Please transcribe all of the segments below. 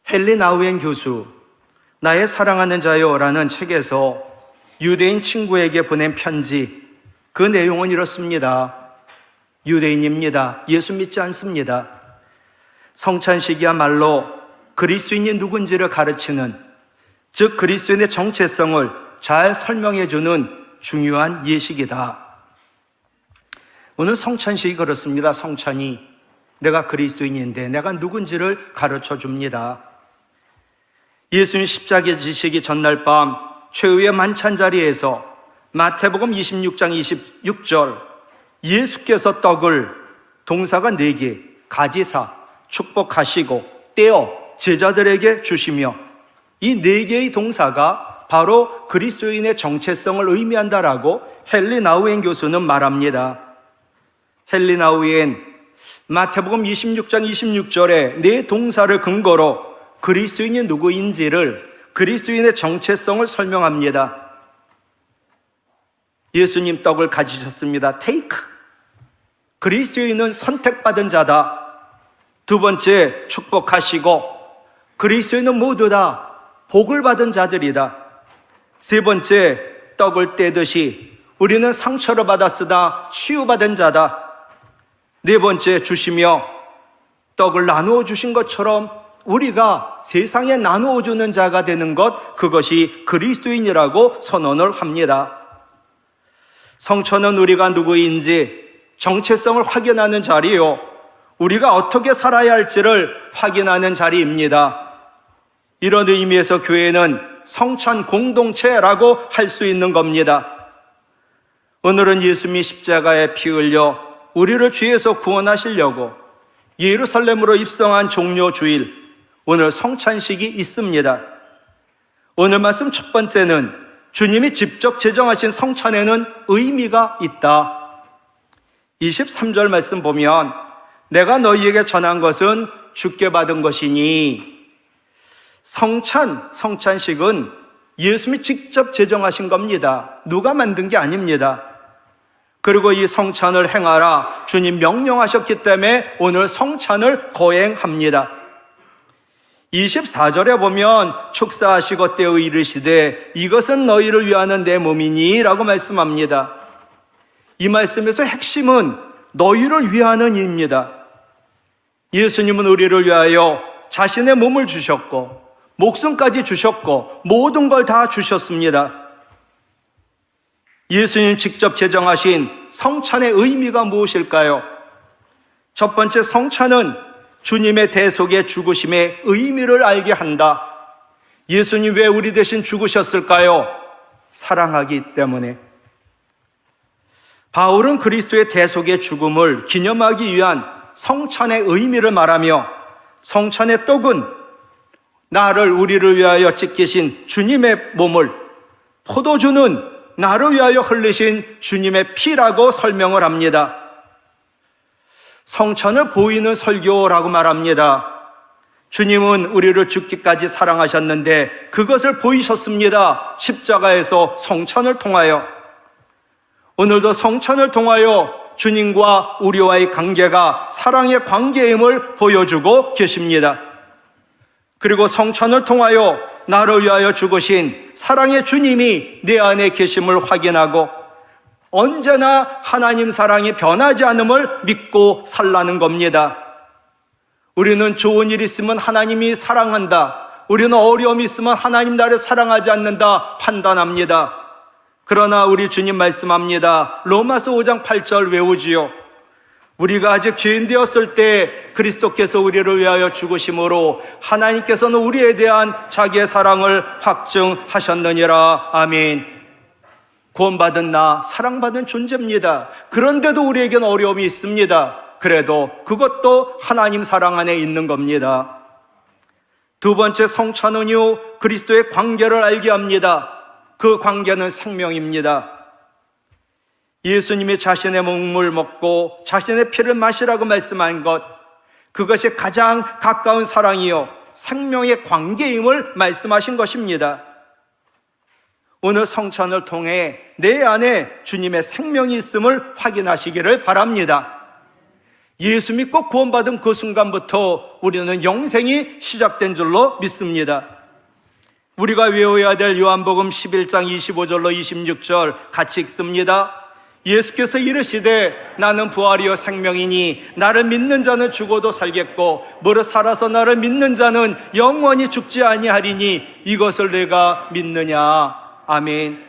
헨리 나우엔 교수 나의 사랑하는 자요라는 책에서 유대인 친구에게 보낸 편지, 그 내용은 이렇습니다. 유대인입니다. 예수 믿지 않습니다. 성찬식이야말로 그리스도인이 누군지를 가르치는, 즉 그리스도인의 정체성을 잘 설명해 주는 중요한 예식이다. 오늘 성찬식이 그렇습니다. 성찬이 내가 그리스도인인데 내가 누군지를 가르쳐 줍니다. 예수님 십자가에 지시기 전날 밤 최후의 만찬 자리에서 마태복음 26장 26절, 예수께서 떡을 동사가 4개 가지사 축복하시고 떼어 제자들에게 주시며, 이 4개의 동사가 바로 그리스도인의 정체성을 의미한다라고 헨리 나우엔 교수는 말합니다. 헨리 나우엔 마태복음 26장 26절에 4 동사를 근거로 그리스도인이 누구인지를, 그리스도인의 정체성을 설명합니다. 예수님 떡을 가지셨습니다. take. 그리스도인은 선택받은 자다. 두 번째, 축복하시고, 그리스도인은 모두 다 복을 받은 자들이다. 세 번째, 떡을 떼듯이 우리는 상처를 받았으나 치유받은 자다. 네 번째, 주시며 떡을 나누어 주신 것처럼 우리가 세상에 나누어 주는 자가 되는 것, 그것이 그리스도인이라고 선언을 합니다. 성천은 우리가 누구인지 정체성을 확인하는 자리요, 우리가 어떻게 살아야 할지를 확인하는 자리입니다. 이런 의미에서 교회는 성찬 공동체라고 할 수 있는 겁니다. 오늘은 예수님이 십자가에 피 흘려 우리를 죄에서 구원하시려고 예루살렘으로 입성한 종료 주일, 오늘 성찬식이 있습니다. 오늘 말씀 첫 번째는 주님이 직접 제정하신 성찬에는 의미가 있다. 23절 말씀 보면 내가 너희에게 전한 것은 주께 받은 것이니, 성찬식은 예수님이 직접 제정하신 겁니다. 누가 만든 게 아닙니다. 그리고 이 성찬을 행하라 주님 명령하셨기 때문에 오늘 성찬을 거행합니다. 24절에 보면 축사하시고 떼어 이르시되 이것은 너희를 위하는 내 몸이니 라고 말씀합니다. 이 말씀에서 핵심은 너희를 위하는 입니다. 예수님은 우리를 위하여 자신의 몸을 주셨고 목숨까지 주셨고 모든 걸 다 주셨습니다. 예수님 직접 제정하신 성찬의 의미가 무엇일까요? 첫 번째, 성찬은 주님의 대속의 죽으심의 의미를 알게 한다. 예수님 왜 우리 대신 죽으셨을까요? 사랑하기 때문에. 바울은 그리스도의 대속의 죽음을 기념하기 위한 성찬의 의미를 말하며, 성찬의 떡은 우리를 위하여 찢기신 주님의 몸을, 포도주는 나를 위하여 흘리신 주님의 피라고 설명을 합니다. 성찬을 보이는 설교라고 말합니다. 주님은 우리를 죽기까지 사랑하셨는데 그것을 보이셨습니다. 십자가에서 성찬을 통하여. 오늘도 성찬을 통하여 주님과 우리와의 관계가 사랑의 관계임을 보여주고 계십니다. 그리고 성찬을 통하여 나를 위하여 죽으신 사랑의 주님이 내 안에 계심을 확인하고 언제나 하나님 사랑이 변하지 않음을 믿고 살라는 겁니다. 우리는 좋은 일 있으면 하나님이 사랑한다, 우리는 어려움이 있으면 하나님 나를 사랑하지 않는다 판단합니다. 그러나 우리 주님 말씀합니다. 로마서 5장 8절 외우지요. 우리가 아직 죄인 되었을 때 그리스도께서 우리를 위하여 죽으심으로 하나님께서는 우리에 대한 자기의 사랑을 확증하셨느니라. 아멘. 구원받은 나, 사랑받은 존재입니다. 그런데도 우리에게는 어려움이 있습니다. 그래도 그것도 하나님 사랑 안에 있는 겁니다. 두 번째, 성찬은요, 그리스도의 관계를 알게 합니다. 그 관계는 생명입니다. 예수님이 자신의 몸을 먹고 자신의 피를 마시라고 말씀한 것, 그것이 가장 가까운 사랑이요 생명의 관계임을 말씀하신 것입니다. 오늘 성찬을 통해 내 안에 주님의 생명이 있음을 확인하시기를 바랍니다. 예수 믿고 구원받은 그 순간부터 우리는 영생이 시작된 줄로 믿습니다. 우리가 외워야 될 요한복음 11장 25절로 26절 같이 읽습니다. 예수께서 이르시되 나는 부활이요 생명이니 나를 믿는 자는 죽어도 살겠고 무릇 살아서 나를 믿는 자는 영원히 죽지 아니하리니 이것을 내가 믿느냐. 아멘.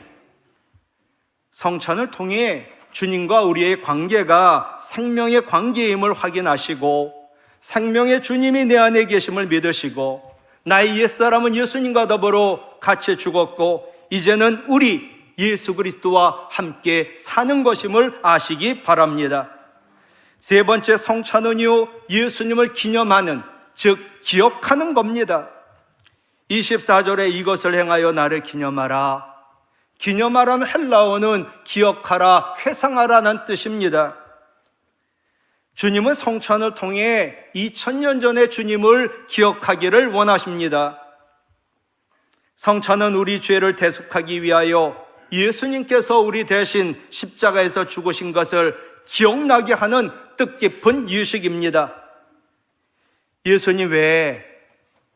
성찬을 통해 주님과 우리의 관계가 생명의 관계임을 확인하시고 생명의 주님이 내 안에 계심을 믿으시고 나의 옛사람은 예수님과 더불어 같이 죽었고 이제는 우리 예수 그리스도와 함께 사는 것임을 아시기 바랍니다. 세 번째 성찬은요, 예수님을 기념하는, 즉 기억하는 겁니다. 24절에 이것을 행하여 나를 기념하라. 기념하라는 헬라어는 기억하라, 회상하라는 뜻입니다. 주님은 성찬을 통해 2000년 전의 주님을 기억하기를 원하십니다. 성찬은 우리 죄를 대속하기 위하여 예수님께서 우리 대신 십자가에서 죽으신 것을 기억나게 하는 뜻깊은 유식입니다. 예수님 왜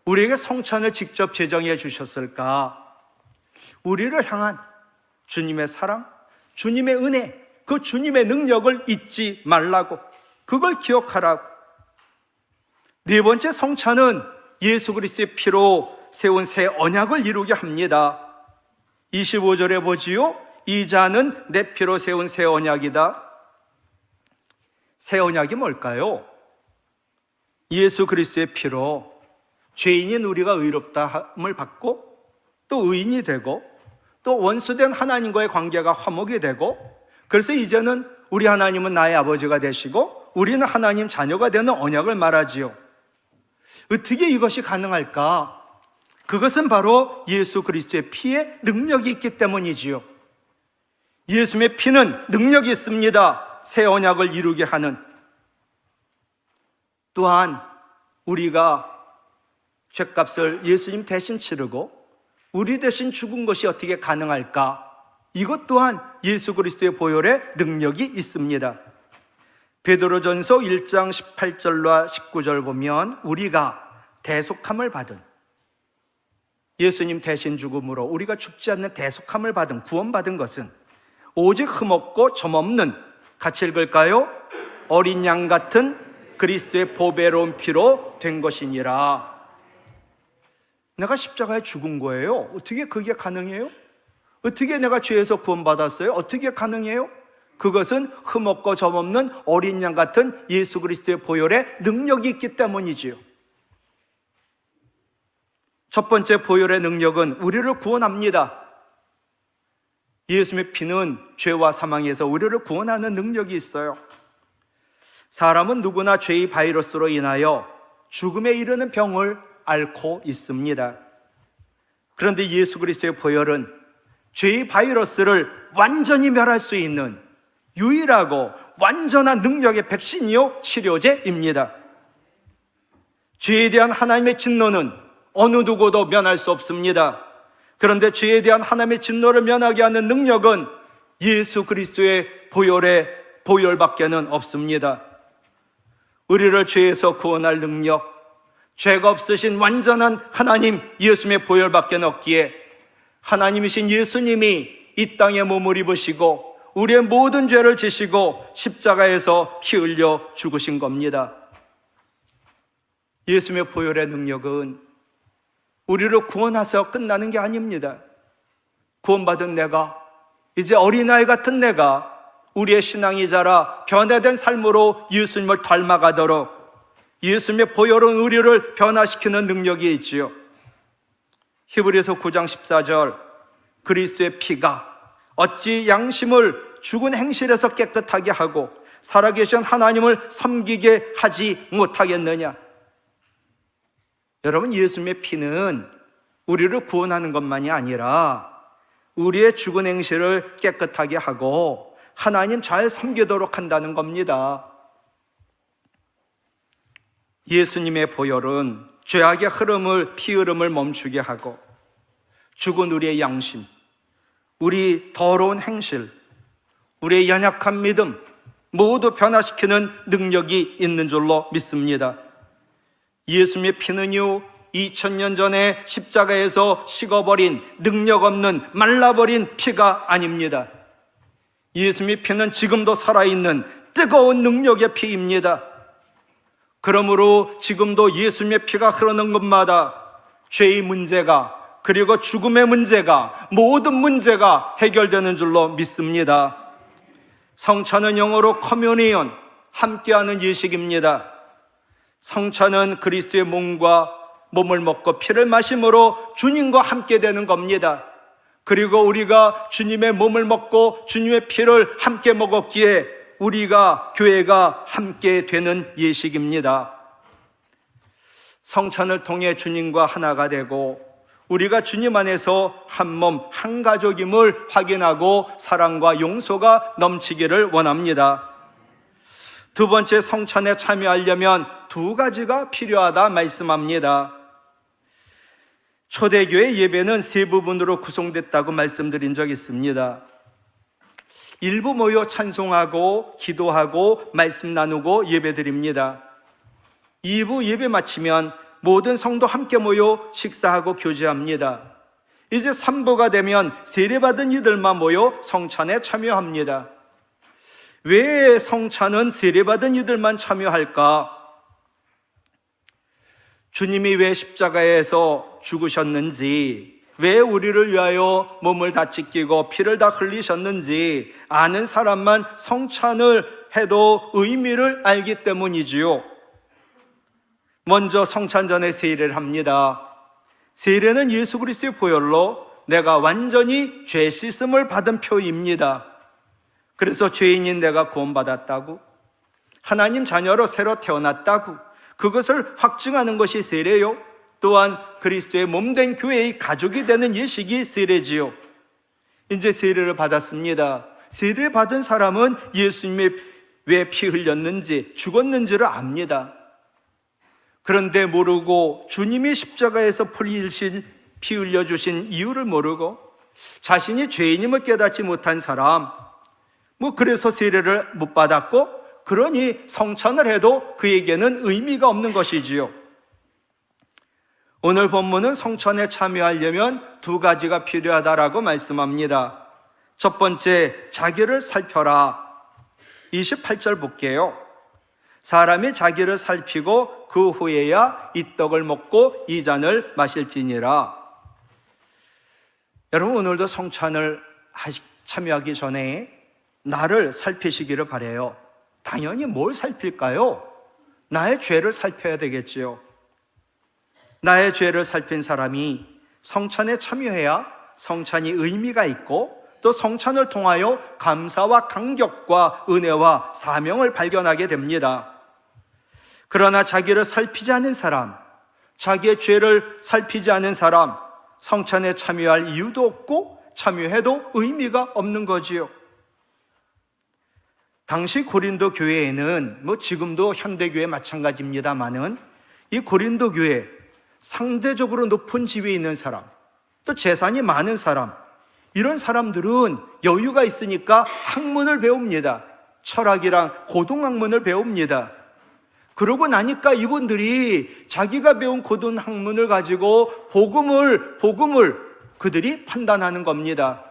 우리에게 성찬을 직접 제정해 주셨을까? 우리를 향한 주님의 사랑, 주님의 은혜, 그 주님의 능력을 잊지 말라고, 그걸 기억하라고. 네 번째 성찬은 예수 그리스도의 피로 세운 새 언약을 이루게 합니다. 25절에 보지요. 이 잔은 내 피로 세운 새 언약이다. 새 언약이 뭘까요? 예수 그리스도의 피로 죄인인 우리가 의롭다함을 받고 또 의인이 되고 또 원수된 하나님과의 관계가 화목이 되고, 그래서 이제는 우리 하나님은 나의 아버지가 되시고 우리는 하나님 자녀가 되는 언약을 말하지요. 어떻게 이것이 가능할까? 그것은 바로 예수 그리스도의 피에 능력이 있기 때문이지요. 예수님의 피는 능력이 있습니다. 새 언약을 이루게 하는. 또한 우리가 죄값을 예수님 대신 치르고 우리 대신 죽은 것이 어떻게 가능할까? 이것 또한 예수 그리스도의 보혈에 능력이 있습니다. 베드로전서 1장 18절과 19절 보면 우리가 대속함을 받은, 예수님 대신 죽음으로 우리가 죽지 않는 대속함을 받은, 구원받은 것은 오직 흠없고 점없는, 같이 읽을까요? 어린 양 같은 그리스도의 보배로운 피로 된 것이니라. 내가 십자가에 죽은 거예요. 어떻게 그게 가능해요? 어떻게 내가 죄에서 구원받았어요? 어떻게 가능해요? 그것은 흠없고 점없는 어린 양 같은 예수 그리스도의 보혈에 능력이 있기 때문이지요. 첫 번째 보혈의 능력은 우리를 구원합니다. 예수님의 피는 죄와 사망에서 우리를 구원하는 능력이 있어요. 사람은 누구나 죄의 바이러스로 인하여 죽음에 이르는 병을 앓고 있습니다. 그런데 예수 그리스도의 보혈은 죄의 바이러스를 완전히 멸할 수 있는 유일하고 완전한 능력의 백신이요 치료제입니다. 죄에 대한 하나님의 진노는 어느 누구도 면할 수 없습니다. 그런데 죄에 대한 하나님의 진노를 면하게 하는 능력은 예수 그리스도의 보혈밖에는 없습니다. 우리를 죄에서 구원할 능력, 죄가 없으신 완전한 하나님 예수님의 보혈밖에 없기에 하나님이신 예수님이 이 땅에 몸을 입으시고 우리의 모든 죄를 지시고 십자가에서 피 흘려 죽으신 겁니다. 예수님의 보혈의 능력은 우리를 구원하셔 끝나는 게 아닙니다. 구원받은 내가, 이제 어린아이 같은 내가 우리의 신앙이 자라 변화된 삶으로 예수님을 닮아가도록 예수님의 보혈은 우리를 변화시키는 능력이 있지요. 히브리서 9장 14절, 그리스도의 피가 어찌 양심을 죽은 행실에서 깨끗하게 하고 살아계신 하나님을 섬기게 하지 못하겠느냐. 여러분, 예수님의 피는 우리를 구원하는 것만이 아니라 우리의 죽은 행실을 깨끗하게 하고 하나님 잘 섬기도록 한다는 겁니다. 예수님의 보혈은 죄악의 흐름을, 피 흐름을 멈추게 하고 죽은 우리의 양심, 우리 더러운 행실, 우리의 연약한 믿음, 모두 변화시키는 능력이 있는 줄로 믿습니다. 예수님의 피는요, 2000년 전에 십자가에서 식어버린 능력 없는 말라버린 피가 아닙니다. 예수님의 피는 지금도 살아있는 뜨거운 능력의 피입니다. 그러므로 지금도 예수님의 피가 흐르는 곳마다 죄의 문제가, 그리고 죽음의 문제가, 모든 문제가 해결되는 줄로 믿습니다. 성찬은 영어로 커뮤니온, 함께하는 예식입니다. 성찬은 그리스도의 몸을 먹고 피를 마심으로 주님과 함께 되는 겁니다. 그리고 우리가 주님의 몸을 먹고 주님의 피를 함께 먹었기에 우리가, 교회가 함께 되는 예식입니다. 성찬을 통해 주님과 하나가 되고 우리가 주님 안에서 한 몸, 한 가족임을 확인하고 사랑과 용서가 넘치기를 원합니다. 두 번째, 성찬에 참여하려면 두 가지가 필요하다 말씀합니다. 초대교회 예배는 세 부분으로 구성됐다고 말씀드린 적이 있습니다. 일부 모여 찬송하고 기도하고 말씀 나누고 예배드립니다. 2부 예배 마치면 모든 성도 함께 모여 식사하고 교제합니다. 이제 3부가 되면 세례받은 이들만 모여 성찬에 참여합니다. 왜 성찬은 세례받은 이들만 참여할까? 주님이 왜 십자가에서 죽으셨는지, 왜 우리를 위하여 몸을 다 찢기고 피를 다 흘리셨는지 아는 사람만 성찬을 해도 의미를 알기 때문이지요. 먼저 성찬 전에 세례를 합니다. 세례는 예수 그리스도의 보혈로 내가 완전히 죄 씻음을 받은 표입니다. 그래서 죄인인 내가 구원받았다고, 하나님 자녀로 새로 태어났다고, 그것을 확증하는 것이 세례요. 또한 그리스도의 몸된 교회의 가족이 되는 예식이 세례지요. 이제 세례를 받았습니다. 세례 받은 사람은 예수님이 왜 피 흘렸는지, 죽었는지를 압니다. 그런데 모르고 주님이 십자가에서 피 흘려주신 이유를 모르고 자신이 죄인임을 깨닫지 못한 사람, 그래서 세례를 못 받았고, 그러니 성찬을 해도 그에게는 의미가 없는 것이지요. 오늘 본문은 성찬에 참여하려면 두 가지가 필요하다라고 말씀합니다. 첫 번째, 자기를 살펴라. 28절 볼게요. 사람이 자기를 살피고 그 후에야 이 떡을 먹고 이 잔을 마실지니라. 여러분, 오늘도 성찬을 참여하기 전에 나를 살피시기를 바라요. 당연히 뭘 살필까요? 나의 죄를 살펴야 되겠지요. 나의 죄를 살핀 사람이 성찬에 참여해야 성찬이 의미가 있고, 또 성찬을 통하여 감사와 감격과 은혜와 사명을 발견하게 됩니다. 그러나 자기를 살피지 않은 사람, 자기의 죄를 살피지 않은 사람, 성찬에 참여할 이유도 없고 참여해도 의미가 없는 거지요. 당시 고린도 교회에는 지금도 현대교회 마찬가지입니다만은 이 고린도 교회 상대적으로 높은 지위에 있는 사람, 또 재산이 많은 사람, 이런 사람들은 여유가 있으니까 학문을 배웁니다. 철학이랑 고등학문을 배웁니다. 그러고 나니까 이분들이 자기가 배운 고등학문을 가지고 복음을 그들이 판단하는 겁니다.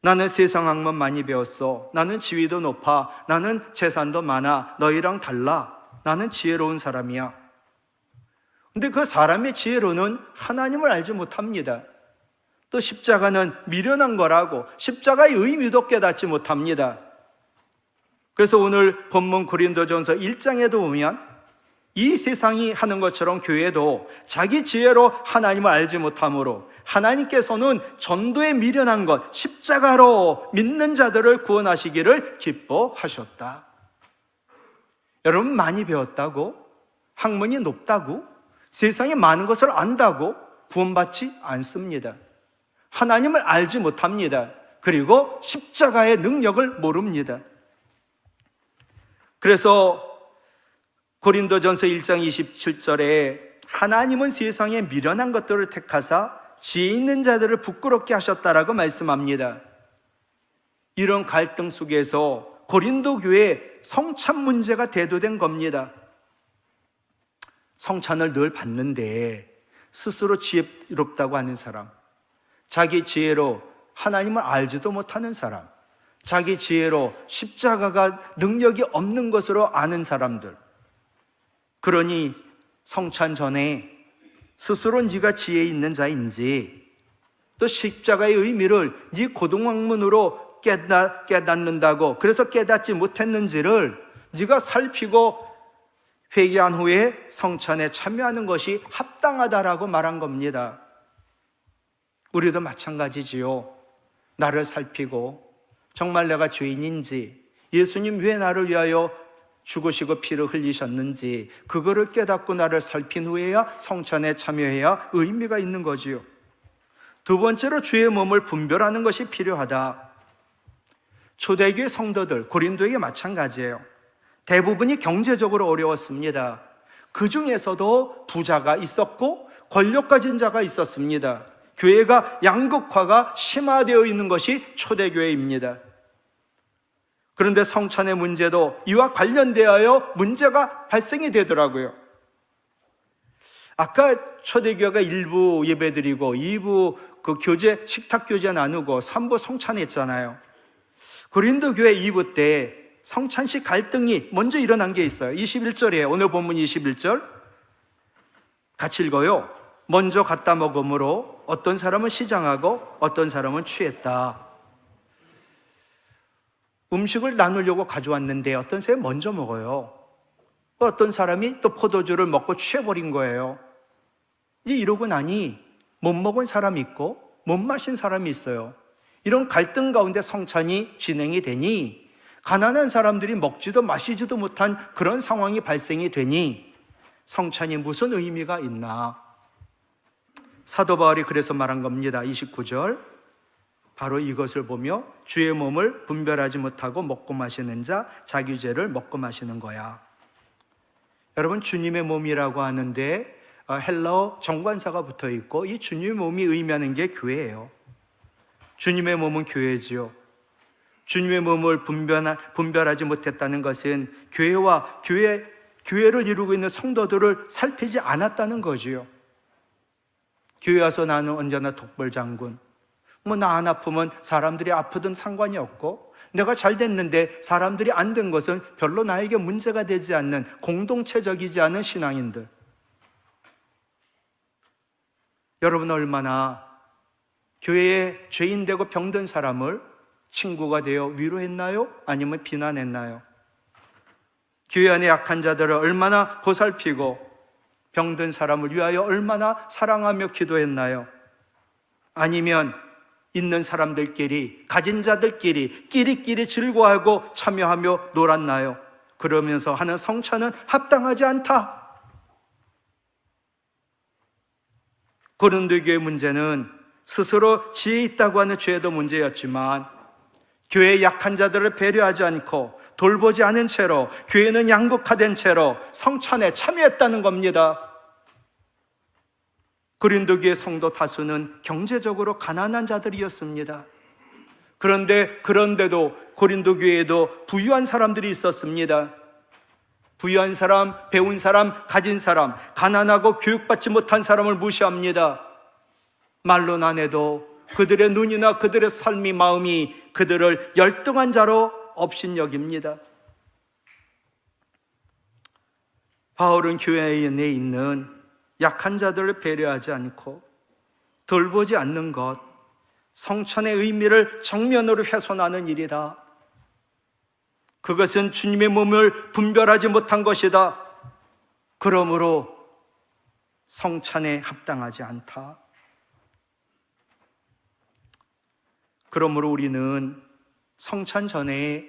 나는 세상 학문 많이 배웠어. 나는 지위도 높아. 나는 재산도 많아. 너희랑 달라. 나는 지혜로운 사람이야. 근데 그 사람의 지혜로는 하나님을 알지 못합니다. 또 십자가는 미련한 거라고 십자가의 의미도 깨닫지 못합니다. 그래서 오늘 본문 고린도전서 1장에도 보면 이 세상이 하는 것처럼 교회도 자기 지혜로 하나님을 알지 못함으로 하나님께서는 전도에 미련한 것, 십자가로 믿는 자들을 구원하시기를 기뻐하셨다. 여러분, 많이 배웠다고, 학문이 높다고, 세상에 많은 것을 안다고 구원받지 않습니다. 하나님을 알지 못합니다. 그리고 십자가의 능력을 모릅니다. 그래서 고린도전서 1장 27절에 하나님은 세상에 미련한 것들을 택하사 지혜 있는 자들을 부끄럽게 하셨다라고 말씀합니다. 이런 갈등 속에서 고린도 교회 성찬 문제가 대두된 겁니다. 성찬을 늘 받는데 스스로 지혜롭다고 하는 사람, 자기 지혜로 하나님을 알지도 못하는 사람, 자기 지혜로 십자가가 능력이 없는 것으로 아는 사람들, 그러니 성찬 전에 스스로 네가 지혜 있는 자인지, 또 십자가의 의미를 네 고등학문으로 깨닫는다고 그래서 깨닫지 못했는지를 네가 살피고 회개한 후에 성찬에 참여하는 것이 합당하다라고 말한 겁니다. 우리도 마찬가지지요. 나를 살피고 정말 내가 죄인인지, 예수님 왜 나를 위하여 죽으시고 피를 흘리셨는지 그거를 깨닫고 나를 살핀 후에야 성찬에 참여해야 의미가 있는 거지요. 두 번째로 주의 몸을 분별하는 것이 필요하다. 초대교회 성도들, 고린도에게 마찬가지예요. 대부분이 경제적으로 어려웠습니다. 그 중에서도 부자가 있었고 권력 가진 자가 있었습니다. 교회가 양극화가 심화되어 있는 것이 초대교회입니다. 그런데 성찬의 문제도 이와 관련되어 문제가 발생이 되더라고요. 아까 초대교회가 1부 예배드리고 2부 그 교제, 식탁 교제 나누고 3부 성찬했잖아요. 고린도 교회 2부 때 성찬식 갈등이 먼저 일어난 게 있어요. 21절이에요. 오늘 본문 21절. 같이 읽어요. 먼저 갖다 먹음으로 어떤 사람은 시장하고 어떤 사람은 취했다. 음식을 나누려고 가져왔는데 어떤 사람이 먼저 먹어요. 어떤 사람이 또 포도주를 먹고 취해버린 거예요. 이제 이러고 나니 못 먹은 사람이 있고 못 마신 사람이 있어요. 이런 갈등 가운데 성찬이 진행이 되니 가난한 사람들이 먹지도 마시지도 못한 그런 상황이 발생이 되니 성찬이 무슨 의미가 있나? 사도 바울이 그래서 말한 겁니다. 29절. 바로 이것을 보며 주의 몸을 분별하지 못하고 먹고 마시는 자 자기 죄를 먹고 마시는 거야. 여러분, 주님의 몸이라고 하는데 헬라어 정관사가 붙어 있고 이 주님의 몸이 의미하는 게 교회예요. 주님의 몸은 교회지요. 주님의 몸을 분별하지 못했다는 것은 교회와 교회를 이루고 있는 성도들을 살피지 않았다는 거지요. 교회 와서 나는 언제나 독벌장군, 나 안 아프면 사람들이 아프든 상관이 없고, 내가 잘 됐는데 사람들이 안 된 것은 별로 나에게 문제가 되지 않는 공동체적이지 않은 신앙인들. 여러분, 얼마나 교회에 죄인 되고 병든 사람을 친구가 되어 위로했나요? 아니면 비난했나요? 교회 안에 약한 자들을 얼마나 보살피고 병든 사람을 위하여 얼마나 사랑하며 기도했나요? 아니면 있는 사람들끼리, 가진 자들끼리 끼리끼리 즐거워하고 참여하며 놀았나요? 그러면서 하는 성찬은 합당하지 않다. 고린도 교회 문제는 스스로 지혜 있다고 하는 죄도 문제였지만 교회의 약한 자들을 배려하지 않고 돌보지 않은 채로 교회는 양극화된 채로 성찬에 참여했다는 겁니다. 고린도 교회 성도 다수는 경제적으로 가난한 자들이었습니다. 그런데도 고린도 교회에도 부유한 사람들이 있었습니다. 부유한 사람, 배운 사람, 가진 사람, 가난하고 교육받지 못한 사람을 무시합니다. 말로는 안 해도 그들의 눈이나 그들의 삶이, 마음이 그들을 열등한 자로 업신여깁니다. 바울은 교회 내에 있는 약한 자들을 배려하지 않고 돌보지 않는 것, 성찬의 의미를 정면으로 훼손하는 일이다. 그것은 주님의 몸을 분별하지 못한 것이다. 그러므로 성찬에 합당하지 않다. 그러므로 우리는 성찬 전에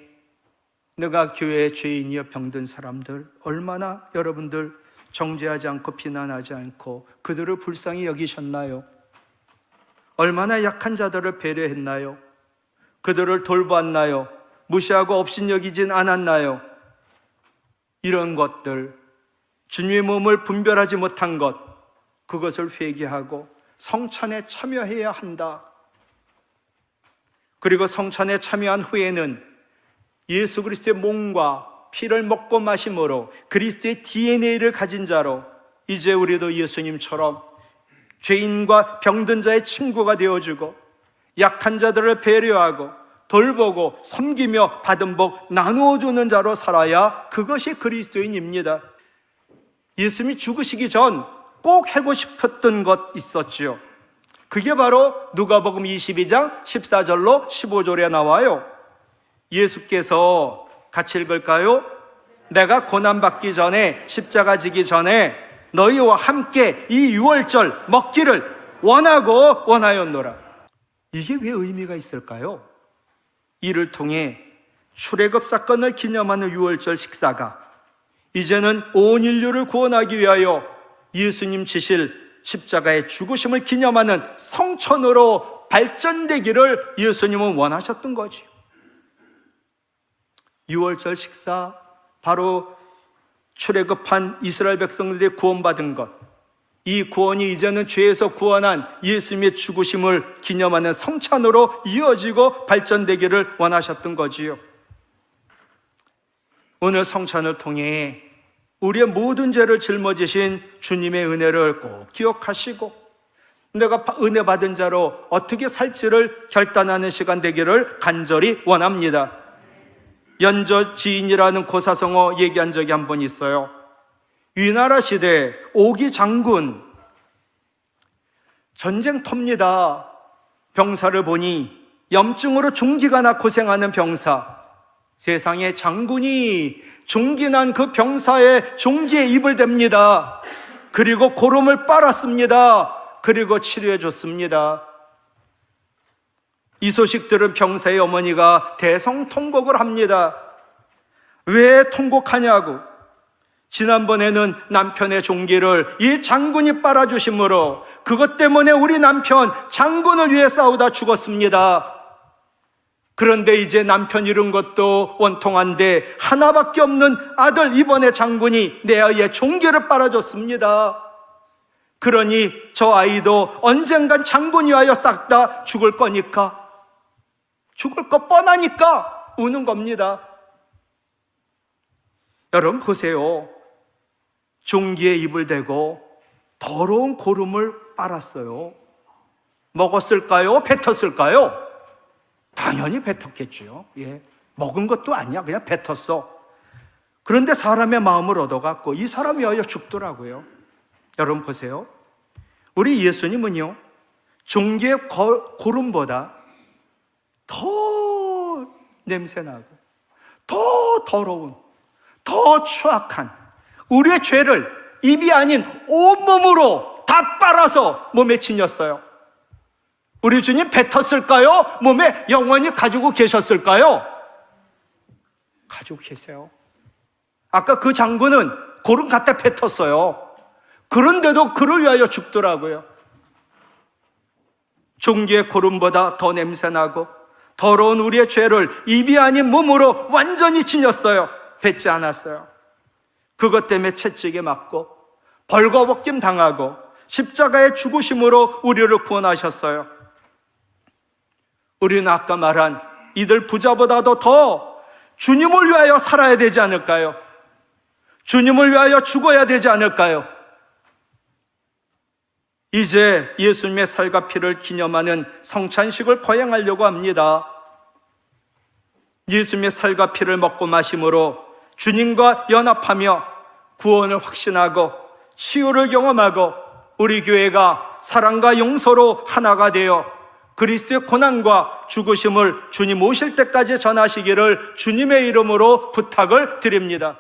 내가 교회의 죄인이여 병든 사람들 얼마나 여러분들 정죄하지 않고 비난하지 않고 그들을 불쌍히 여기셨나요? 얼마나 약한 자들을 배려했나요? 그들을 돌보았나요? 무시하고 업신여기진 않았나요? 이런 것들, 주님의 몸을 분별하지 못한 것, 그것을 회개하고 성찬에 참여해야 한다. 그리고 성찬에 참여한 후에는 예수 그리스도의 몸과 피를 먹고 마심으로 그리스도의 DNA를 가진 자로 이제 우리도 예수님처럼 죄인과 병든 자의 친구가 되어주고 약한 자들을 배려하고 돌보고 섬기며 받은 복 나누어주는 자로 살아야 그것이 그리스도인입니다. 예수님이 죽으시기 전 꼭 하고 싶었던 것 있었지요. 그게 바로 누가복음 22장 14절로 15절에 나와요. 예수께서 같이 읽을까요? 내가 고난받기 전에 십자가 지기 전에 너희와 함께 이 유월절 먹기를 원하였노라. 이게 왜 의미가 있을까요? 이를 통해 출애굽 사건을 기념하는 유월절 식사가 이제는 온 인류를 구원하기 위하여 예수님 지실 십자가의 죽으심을 기념하는 성천으로 발전되기를 예수님은 원하셨던 거죠. 유월절 식사, 바로 출애굽한 이스라엘 백성들이 구원받은 것, 이 구원이 이제는 죄에서 구원한 예수님의 죽으심을 기념하는 성찬으로 이어지고 발전되기를 원하셨던 거지요. 오늘 성찬을 통해 우리의 모든 죄를 짊어지신 주님의 은혜를 꼭 기억하시고 내가 은혜 받은 자로 어떻게 살지를 결단하는 시간 되기를 간절히 원합니다. 연저 지인이라는 고사성어 얘기한 적이 한 번 있어요. 위나라 시대 오기 장군, 전쟁터입니다. 병사를 보니 염증으로 종기가 나 고생하는 병사, 세상에 장군이 종기 난 그 병사의 종기에 입을 댑니다. 그리고 고름을 빨았습니다. 그리고 치료해 줬습니다. 이 소식 들은 병사의 어머니가 대성통곡을 합니다. 왜 통곡하냐고. 지난번에는 남편의 종기를 이 장군이 빨아주심으로 그것 때문에 우리 남편 장군을 위해 싸우다 죽었습니다. 그런데 이제 남편 잃은 것도 원통한데 하나밖에 없는 아들, 이번에 장군이 내 아이의 종기를 빨아줬습니다. 그러니 저 아이도 언젠간 장군 위하여 싹 다 죽을 거니까, 죽을 거 뻔하니까 우는 겁니다. 여러분 보세요. 종기에 입을 대고 더러운 고름을 빨았어요. 먹었을까요? 뱉었을까요? 당연히 뱉었겠죠. 예. 먹은 것도 아니야. 그냥 뱉었어. 그런데 사람의 마음을 얻어갖고 이 사람이 위하여 죽더라고요. 여러분 보세요. 우리 예수님은요, 종기의 고름보다 더 냄새나고 더 더러운, 더 추악한 우리의 죄를 입이 아닌 온몸으로 다 빨아서 몸에 지녔어요. 우리 주님 뱉었을까요? 몸에 영원히 가지고 계셨을까요? 가지고 계세요. 아까 그 장군은 고름 갖다 뱉었어요. 그런데도 그를 위하여 죽더라고요. 종기의 고름보다 더 냄새나고 더러운 우리의 죄를 입이 아닌 몸으로 완전히 지녔어요. 뱉지 않았어요. 그것 때문에 채찍에 맞고 벌거벗김 당하고 십자가의 죽으심으로 우리를 구원하셨어요. 우리는 아까 말한 이들 부자보다도 더 주님을 위하여 살아야 되지 않을까요? 주님을 위하여 죽어야 되지 않을까요? 이제 예수님의 살과 피를 기념하는 성찬식을 거행하려고 합니다. 예수님의 살과 피를 먹고 마심으로 주님과 연합하며 구원을 확신하고 치유를 경험하고 우리 교회가 사랑과 용서로 하나가 되어 그리스도의 고난과 죽으심을 주님 오실 때까지 전하시기를 주님의 이름으로 부탁을 드립니다.